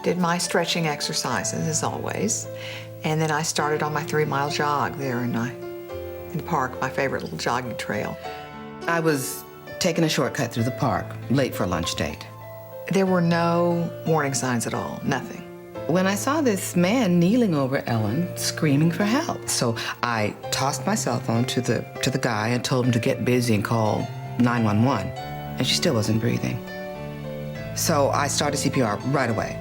Did my stretching exercises, as always, and then I started on my 3-mile jog there in the park, my favorite little jogging trail. I was taking a shortcut through the park, late for lunch date. There were no warning signs at all, nothing. When I saw this man kneeling over Ellen, screaming for help. So I tossed my cell phone to the guy and told him to get busy and call 911. And she still wasn't breathing. So I started CPR right away.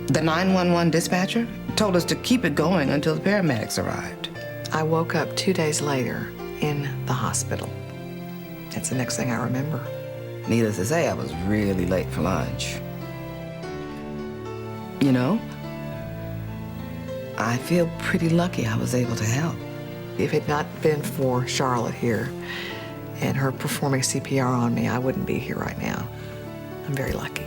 The 911 dispatcher told us to keep it going until the paramedics arrived. I woke up 2 days later in the hospital. That's the next thing I remember. Needless to say, I was really late for lunch. You know, I feel pretty lucky I was able to help. If it had not been for Charlotte here and her performing CPR on me, I wouldn't be here right now. I'm very lucky.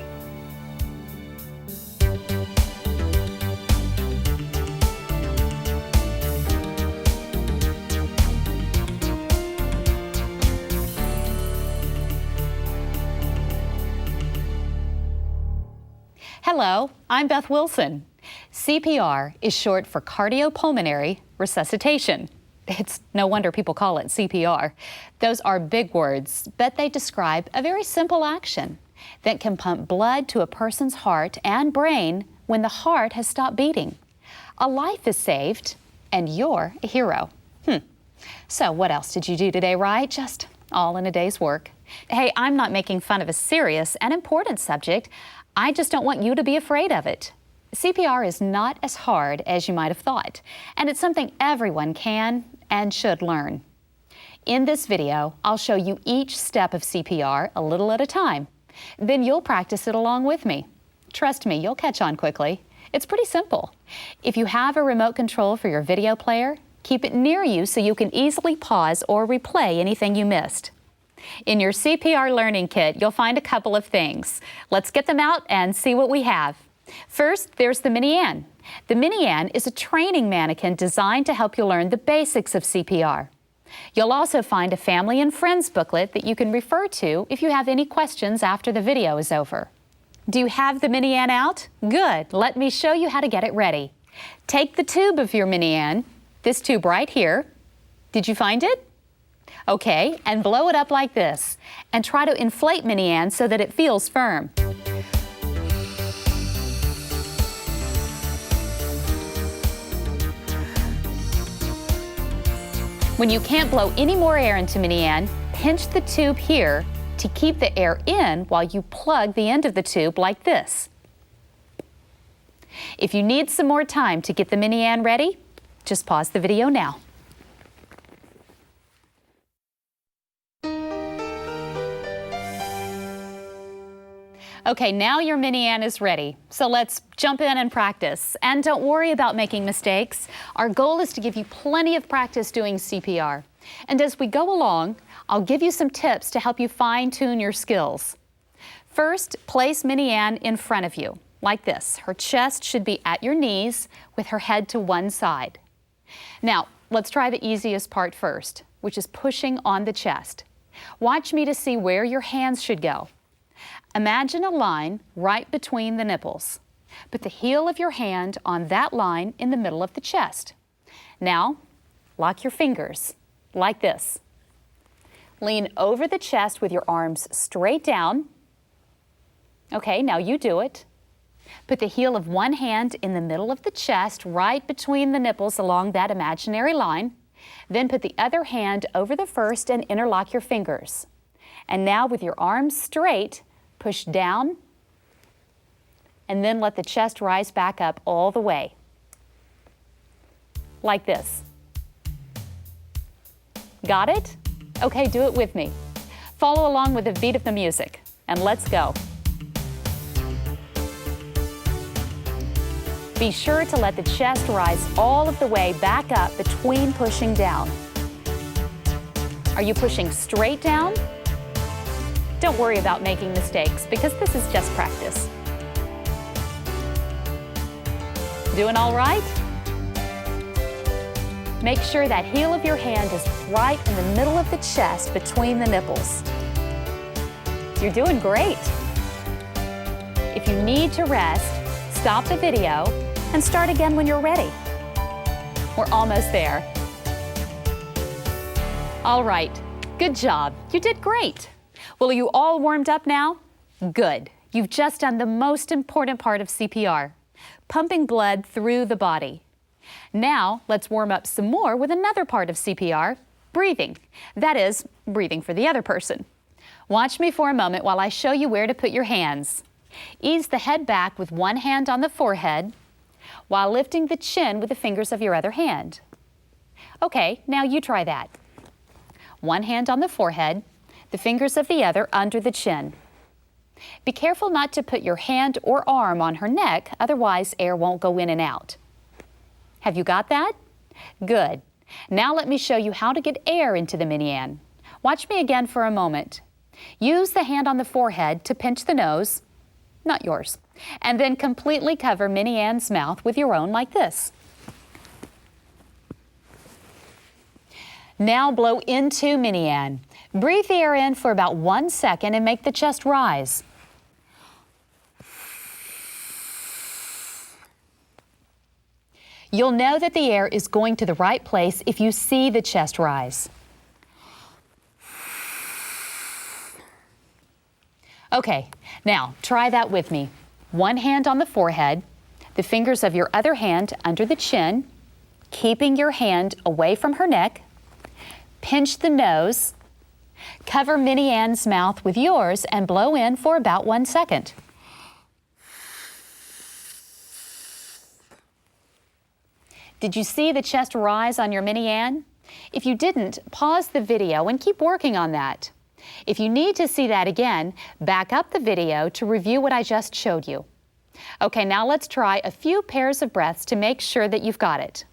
Hello, I'm Beth Wilson. CPR is short for cardiopulmonary resuscitation. It's no wonder people call it CPR. Those are big words, but they describe a very simple action that can pump blood to a person's heart and brain when the heart has stopped beating. A life is saved, and you're a hero. So what else did you do today, right? Just all in a day's work. Hey, I'm not making fun of a serious and important subject. I just don't want you to be afraid of it. CPR is not as hard as you might have thought, and it's something everyone can and should learn. In this video, I'll show you each step of CPR a little at a time. Then you'll practice it along with me. Trust me, you'll catch on quickly. It's pretty simple. If you have a remote control for your video player, keep it near you so you can easily pause or replay anything you missed. In your CPR learning kit, you'll find a couple of things. Let's get them out and see what we have. First, there's the Mini-Ann. The Mini-Ann is a training mannequin designed to help you learn the basics of CPR. You'll also find a family and friends booklet that you can refer to if you have any questions after the video is over. Do you have the Mini-Ann out? Good. Let me show you how to get it ready. Take the tube of your Mini-Ann, this tube right here. Did you find it? Okay, and blow it up like this, and try to inflate Mini-Ann so that it feels firm. When you can't blow any more air into Mini-Ann, pinch the tube here to keep the air in while you plug the end of the tube like this. If you need some more time to get the Mini-Ann ready, just pause the video now. Okay, now your Mini-Ann is ready. So let's jump in and practice. And don't worry about making mistakes. Our goal is to give you plenty of practice doing CPR. And as we go along, I'll give you some tips to help you fine-tune your skills. First, place Mini-Ann in front of you, like this. Her chest should be at your knees with her head to one side. Now, let's try the easiest part first, which is pushing on the chest. Watch me to see where your hands should go. Imagine a line right between the nipples. Put the heel of your hand on that line in the middle of the chest. Now, lock your fingers, like this. Lean over the chest with your arms straight down. Okay, now you do it. Put the heel of one hand in the middle of the chest, right between the nipples along that imaginary line. Then put the other hand over the first and interlock your fingers. And now with your arms straight, push down, and then let the chest rise back up all the way. Like this. Got it? Okay, do it with me. Follow along with the beat of the music, and let's go. Be sure to let the chest rise all of the way back up between pushing down. Are you pushing straight down? Don't worry about making mistakes because this is just practice. Doing all right? Make sure that heel of your hand is right in the middle of the chest between the nipples. You're doing great. If you need to rest, stop the video and start again when you're ready. We're almost there. All right, good job. You did great. Well, are you all warmed up now? Good. You've just done the most important part of CPR, pumping blood through the body. Now, let's warm up some more with another part of CPR, breathing. That is, breathing for the other person. Watch me for a moment while I show you where to put your hands. Ease the head back with one hand on the forehead while lifting the chin with the fingers of your other hand. Okay, now you try that. One hand on the forehead, the fingers of the other under the chin. Be careful not to put your hand or arm on her neck, otherwise air won't go in and out. Have you got that? Good. Now let me show you how to get air into the Mini Ann. Watch me again for a moment. Use the hand on the forehead to pinch the nose, not yours, and then completely cover Mini Ann's mouth with your own like this. Now blow into Mini Ann. Breathe the air in for about 1 second and make the chest rise. You'll know that the air is going to the right place if you see the chest rise. Okay, now try that with me. One hand on the forehead, the fingers of your other hand under the chin, keeping your hand away from her neck. Pinch the nose, cover Mini Ann's mouth with yours and blow in for about 1 second. Did you see the chest rise on your Mini Ann? If you didn't, pause the video and keep working on that. If you need to see that again, back up the video to review what I just showed you. Okay, now let's try a few pairs of breaths to make sure that you've got it.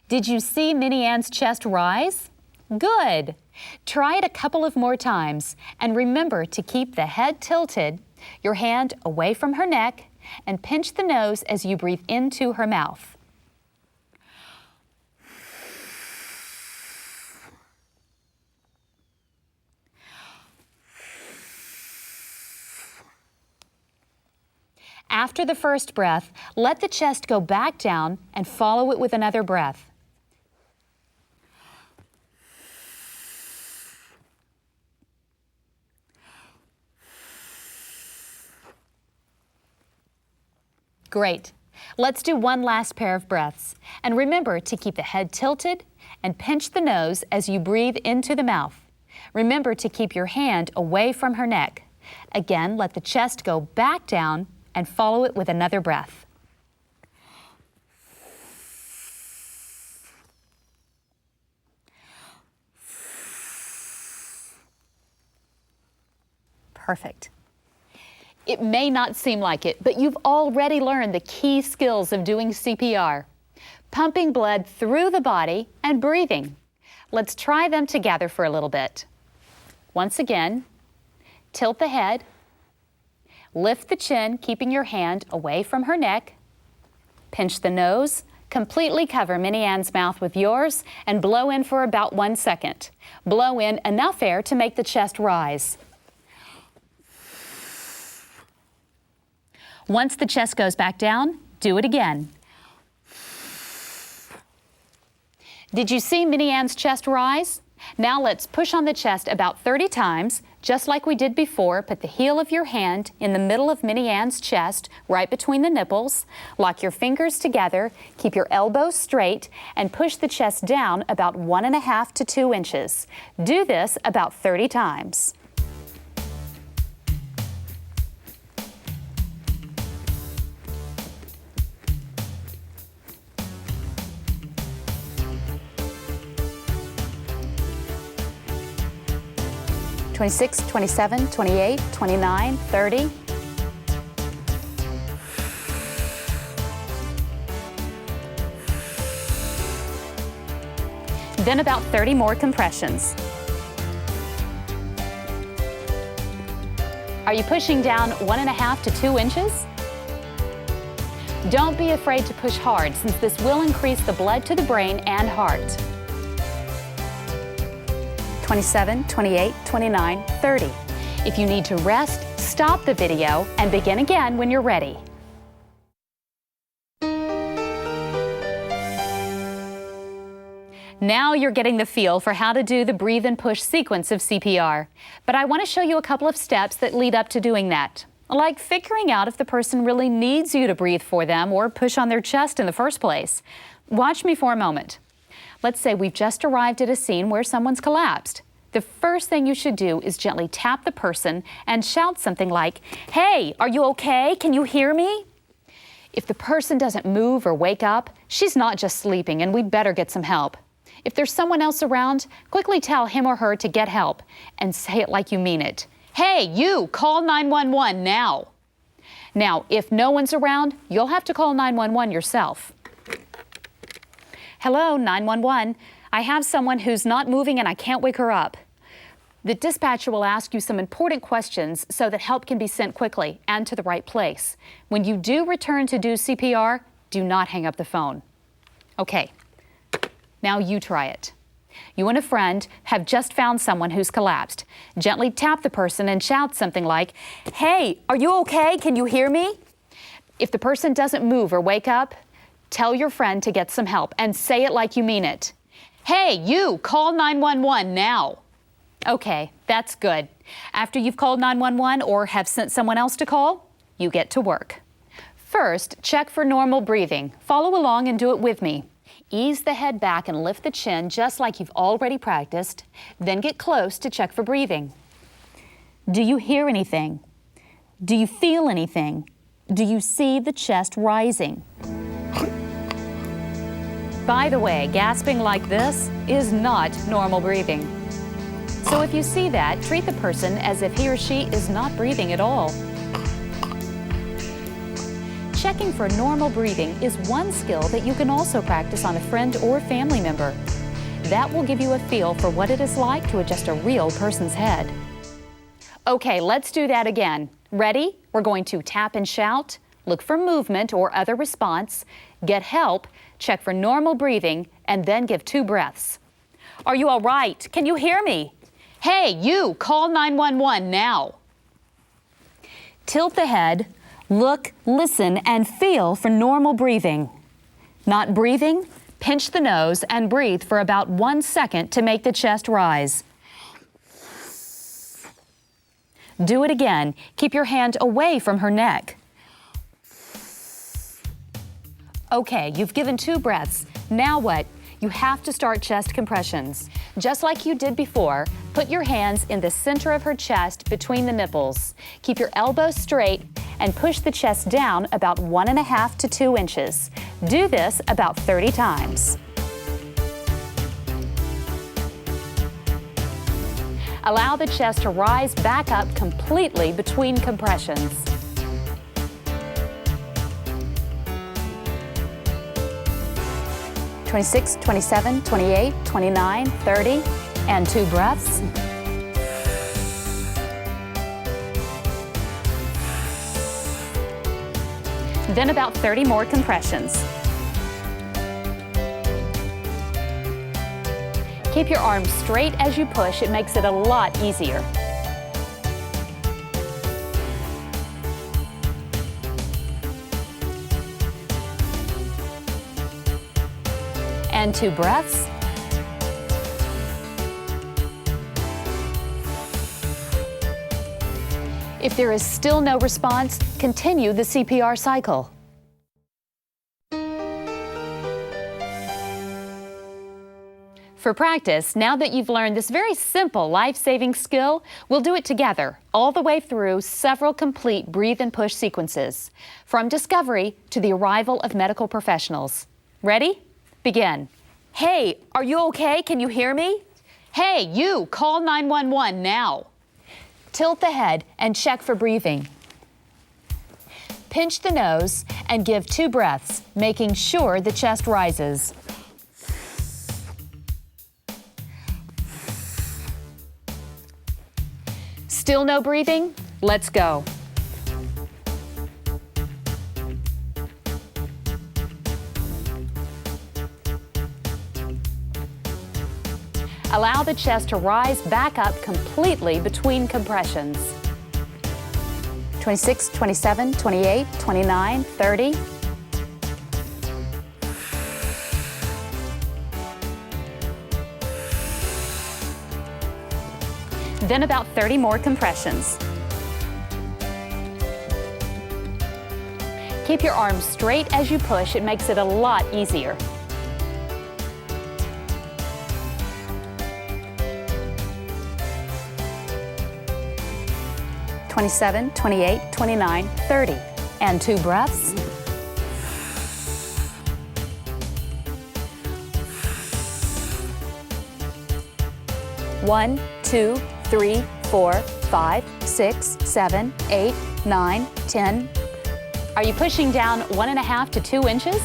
Did you see Mini Ann's chest rise? Good. Try it a couple of more times and remember to keep the head tilted, your hand away from her neck, and pinch the nose as you breathe into her mouth. After the first breath, let the chest go back down and follow it with another breath. Great. Let's do one last pair of breaths. And remember to keep the head tilted and pinch the nose as you breathe into the mouth. Remember to keep your hand away from her neck. Again, let the chest go back down and follow it with another breath. Perfect. It may not seem like it, but you've already learned the key skills of doing CPR. Pumping blood through the body and breathing. Let's try them together for a little bit. Once again, tilt the head, lift the chin, keeping your hand away from her neck, pinch the nose, completely cover Mini Ann's mouth with yours, and blow in for about 1 second. Blow in enough air to make the chest rise. Once the chest goes back down, do it again. Did you see Mini Ann's chest rise? Now let's push on the chest about 30 times, just like we did before. Put the heel of your hand in the middle of Mini Ann's chest, right between the nipples. Lock your fingers together, keep your elbows straight, and push the chest down about 1.5 to 2 inches. Do this about 30 times. "26, 27, 28, 29, 30. Then about 30 more compressions. Are you pushing down 1.5 to 2 inches? Don't be afraid to push hard, since this will increase the blood to the brain and heart. 27, 28, 29, 30. If you need to rest, stop the video and begin again when you're ready. Now you're getting the feel for how to do the breathe and push sequence of CPR. But I want to show you a couple of steps that lead up to doing that, like figuring out if the person really needs you to breathe for them or push on their chest in the first place. Watch me for a moment. Let's say we've just arrived at a scene where someone's collapsed. The first thing you should do is gently tap the person and shout something like, "Hey, are you okay? Can you hear me?" If the person doesn't move or wake up, she's not just sleeping and we'd better get some help. If there's someone else around, quickly tell him or her to get help and say it like you mean it. "Hey, you, call 911 now." Now, if no one's around, you'll have to call 911 yourself. "Hello, 911. I have someone who's not moving and I can't wake her up." The dispatcher will ask you some important questions so that help can be sent quickly and to the right place. When you do return to do CPR, do not hang up the phone. Okay. Now you try it. You and a friend have just found someone who's collapsed. Gently tap the person and shout something like, "Hey, are you okay? Can you hear me?" If the person doesn't move or wake up, tell your friend to get some help and say it like you mean it. "Hey, you, call 911 now." Okay, that's good. After you've called 911 or have sent someone else to call, you get to work. First, check for normal breathing. Follow along and do it with me. Ease the head back and lift the chin just like you've already practiced. Then get close to check for breathing. Do you hear anything? Do you feel anything? Do you see the chest rising? By the way, gasping like this is not normal breathing. So if you see that, treat the person as if he or she is not breathing at all. Checking for normal breathing is one skill that you can also practice on a friend or family member. That will give you a feel for what it is like to adjust a real person's head. Okay, let's do that again. Ready? We're going to tap and shout, look for movement or other response, get help, check for normal breathing, and then give 2 breaths. "Are you all right? Can you hear me? Hey, you, call 911 now." Tilt the head. Look, listen, and feel for normal breathing. Not breathing? Pinch the nose and breathe for about 1 second to make the chest rise. Do it again. Keep your hand away from her neck. Okay, you've given 2 breaths. Now what? You have to start chest compressions. Just like you did before, put your hands in the center of her chest between the nipples. Keep your elbows straight and push the chest down about 1.5 to 2 inches. Do this about 30 times. Allow the chest to rise back up completely between compressions. "26, 27, 28, 29, 30, and 2 breaths. Then about 30 more compressions. Keep your arms straight as you push. It makes it a lot easier. And 2 breaths. If there is still no response, continue the CPR cycle. For practice, now that you've learned this very simple life-saving skill, we'll do it together, all the way through several complete breathe and push sequences, from discovery to the arrival of medical professionals. Ready? Begin. "Hey, are you okay? Can you hear me? Hey, you, call 911 now." Tilt the head and check for breathing. Pinch the nose and give 2 breaths, making sure the chest rises. Still no breathing? Let's go. Allow the chest to rise back up completely between compressions. 26, 27, 28, 29, 30. Then about 30 more compressions. Keep your arms straight as you push. It makes it a lot easier. "27, 28, 29, 30. And 2 breaths. One, 2, 3, 4, 5, 6, 7, 8, 9, 10. Are you pushing down 1.5 to 2 inches?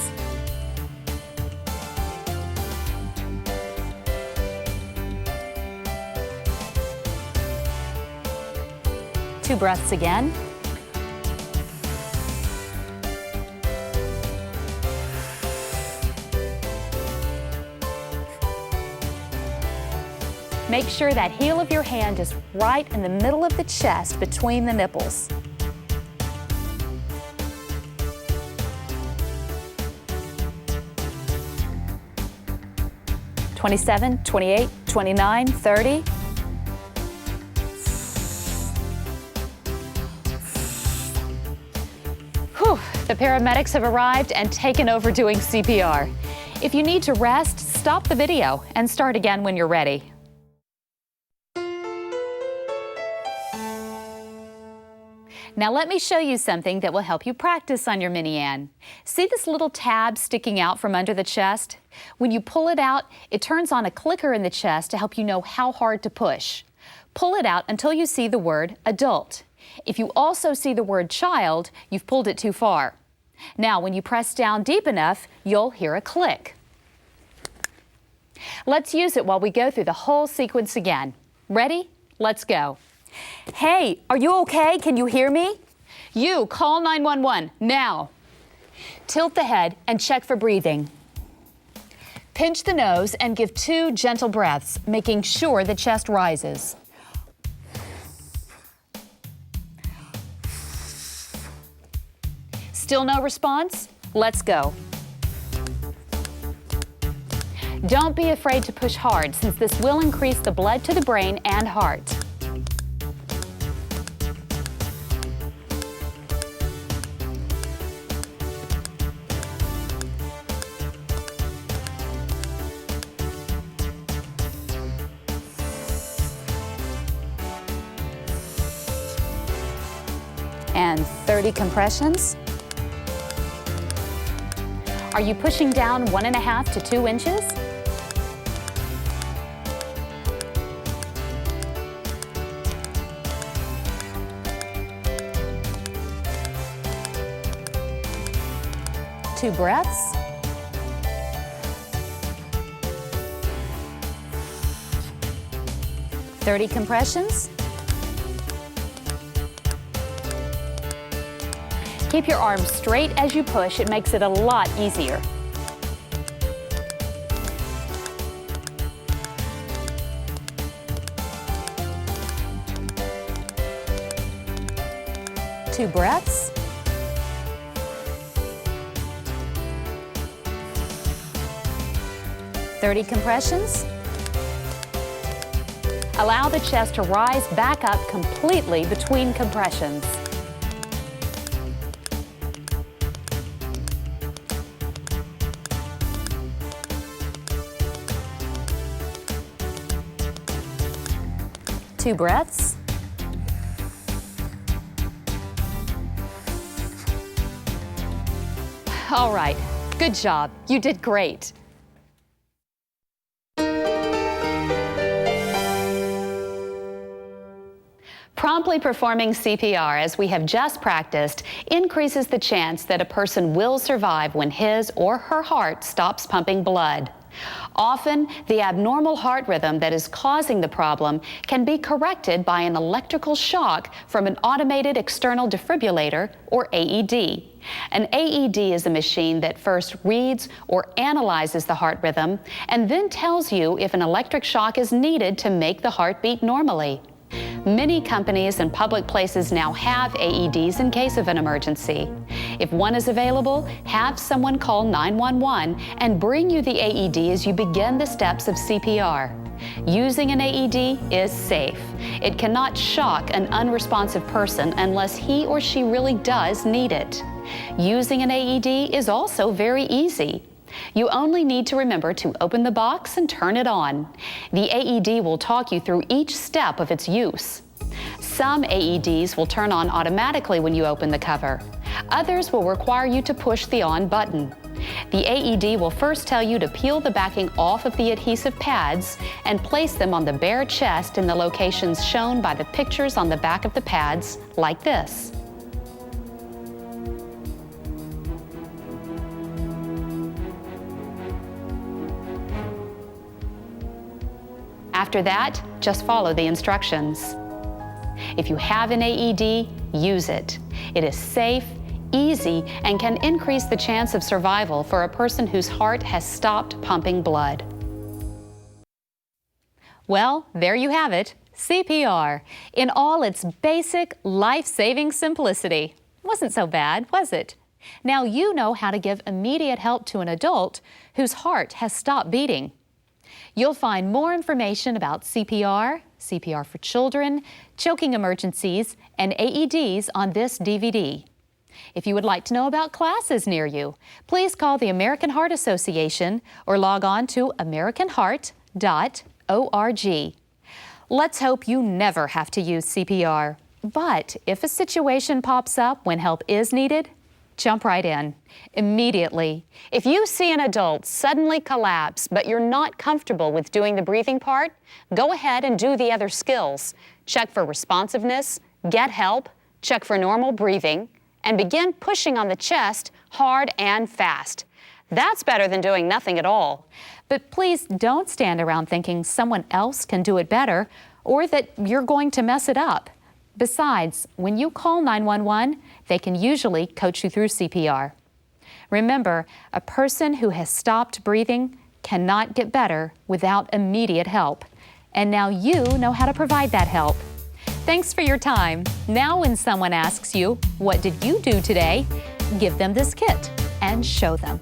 Two breaths again. Make sure that heel of your hand is right in the middle of the chest between the nipples. "27, 28, 29, 30. Whew, the paramedics have arrived and taken over doing CPR. If you need to rest, stop the video and start again when you're ready. Now let me show you something that will help you practice on your Mini-Ann. See this little tab sticking out from under the chest? When you pull it out, it turns on a clicker in the chest to help you know how hard to push. Pull it out until you see the word adult. If you also see the word child, you've pulled it too far. Now when you press down deep enough, you'll hear a click. Let's use it while we go through the whole sequence again. Ready? Let's go. Hey, are you okay? Can you hear me? You, call 911 now. Tilt the head and check for breathing. Pinch the nose and give 2 gentle breaths, making sure the chest rises. Still no response? Let's go. Don't be afraid to push hard, since this will increase the blood to the brain and heart. And 30 compressions. Are you pushing down 1.5 to 2 inches? Two breaths. "30 compressions. Keep your arms straight as you push. It makes it a lot easier. Two breaths. "30 compressions. Allow the chest to rise back up completely between compressions. Two breaths. All right, good job. You did great. Promptly performing CPR, as we have just practiced, increases the chance that a person will survive when his or her heart stops pumping blood. Often, the abnormal heart rhythm that is causing the problem can be corrected by an electrical shock from an automated external defibrillator, or AED. An AED is a machine that first reads or analyzes the heart rhythm and then tells you if an electric shock is needed to make the heart beat normally. Many companies and public places now have AEDs in case of an emergency. If one is available, have someone call 911 and bring you the AED as you begin the steps of CPR. Using an AED is safe. It cannot shock an unresponsive person unless he or she really does need it. Using an AED is also very easy. You only need to remember to open the box and turn it on. The AED will talk you through each step of its use. Some AEDs will turn on automatically when you open the cover. Others will require you to push the on button. The AED will first tell you to peel the backing off of the adhesive pads and place them on the bare chest in the locations shown by the pictures on the back of the pads, like this. After that, just follow the instructions. If you have an AED, use it. It is safe, easy, and can increase the chance of survival for a person whose heart has stopped pumping blood. Well, there you have it, CPR, in all its basic, life-saving simplicity. Wasn't so bad, was it? Now you know how to give immediate help to an adult whose heart has stopped beating. You'll find more information about CPR, CPR for children, choking emergencies, and AEDs on this DVD. If you would like to know about classes near you, please call the American Heart Association or log on to americanheart.org. Let's hope you never have to use CPR. But if a situation pops up when help is needed, jump right in, immediately. If you see an adult suddenly collapse, but you're not comfortable with doing the breathing part, go ahead and do the other skills. Check for responsiveness, get help, check for normal breathing, and begin pushing on the chest hard and fast. That's better than doing nothing at all. But please don't stand around thinking someone else can do it better or that you're going to mess it up. Besides, when you call 911, they can usually coach you through CPR. Remember, a person who has stopped breathing cannot get better without immediate help. And now you know how to provide that help. Thanks for your time. Now when someone asks you, "What did you do today?" give them this kit and show them.